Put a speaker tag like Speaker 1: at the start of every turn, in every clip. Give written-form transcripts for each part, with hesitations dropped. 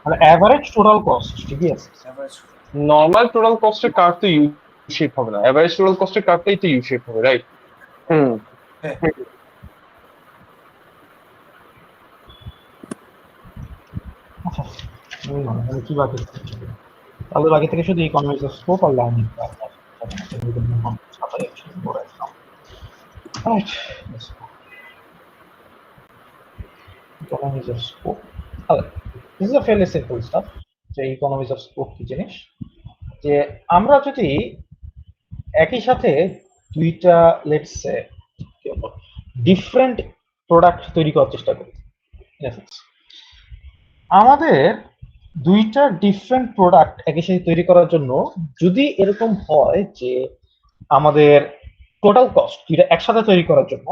Speaker 1: মানে average total cost ঠিকই আছে।
Speaker 2: নর্মাল টোটাল কস্টের কার্ভ তো ইউ শেপ হবে না, এভারেজ টোটাল কস্টের কার্ভটাই তো ইউ শেপ হবে, রাইট?
Speaker 3: হুম।
Speaker 1: আচ্ছা আমি কি বাকি তাহলে বাকি থেকে শুধু economics of scope are learning economics of scope this is a fairly simple staff. যে ইকোনমিক্স অফ স্কোপ কি জিনিস, যে আমরা যদি একই সাথে দুইটা লেটস সে ডিফারেন্ট প্রোডাক্ট তৈরি করার চেষ্টা করি, আমাদের দুইটা ডিফারেন্ট প্রোডাক্ট একই সাথে তৈরি করার জন্য যদি এরকম হয় যে আমাদের টোটাল কস্ট দুইটা একসাথে তৈরি করার জন্য,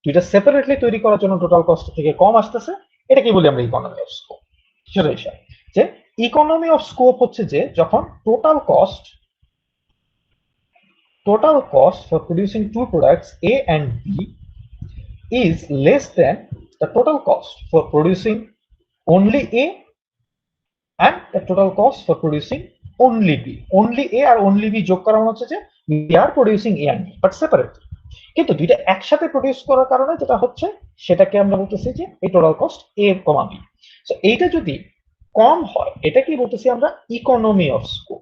Speaker 1: দুইটা সেপারেটলি তৈরি করার জন্য টোটাল কস্ট থেকে কম আসতেছে, এটাকে বলি আমরা ইকোনমি অফ স্কোপ। সেটা হিসাব যে ইকোনমি অফ স্কোপ হচ্ছে যে যখন total cost for producing two products A and B is less than the total cost for producing only A and the total cost for producing only B. Only A R only B যোগ করা হচ্ছে যে we are producing A and B but separate. কিন্তু দুইটা একসাথে produce করার কারণে যেটা হচ্ছে সেটাকে আমরা বলতেছি যে এই total cost A, B। So এইটা যদি কম হয় এটা কি বলতেছি আমরা economy of scope.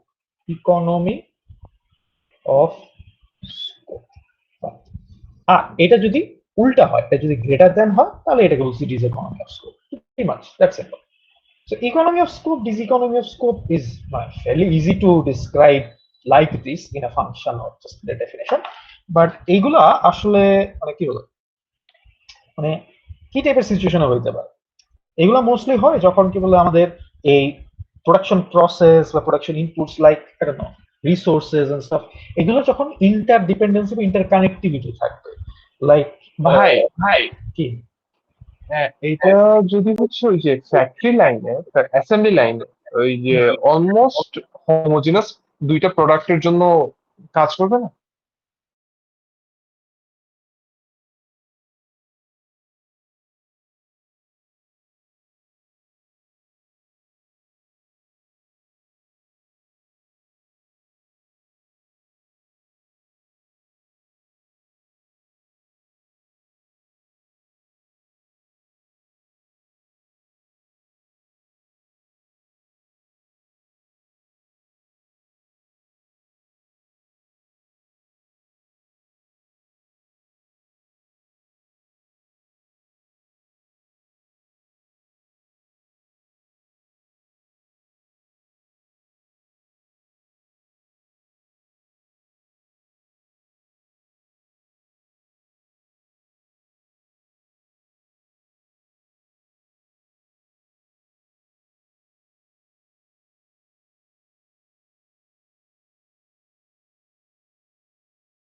Speaker 1: Economy of scope. আর এটা যদি উল্টা হয়, এটা যদি গ্রেটার দ্যান হয় তাহলে এটাকে বলছি diseconomy of scope. Pretty much that's it. So economy of scope, diseconomy of scope is fairly easy to describe like this in a function or just the definition. But এইগুলা আসলে মানে কি বলে মানে কি টাইপের সিচুয়েশনে হইতে পারে, এগুলা মোস্টলি হয় যখন কি বলে আমাদের এই প্রোডাকশন প্রসেস বা production inputs like resources and stuff, এগুলো যখন ইন্টার ডিপেন্ডেন্সি বা ইন্টার কানেক্টিভিটি থাকবে লাইক
Speaker 2: ভাই ভাই
Speaker 1: কি
Speaker 2: হ্যাঁ, এইটা যদি হচ্ছে ওই যে ফ্যাক্টরি লাইনে, অ্যাসেম্বলি লাইনে ওই যে অলমোস্ট হোমোজিনাস দুইটা প্রোডাক্টের জন্য কাজ করবে না?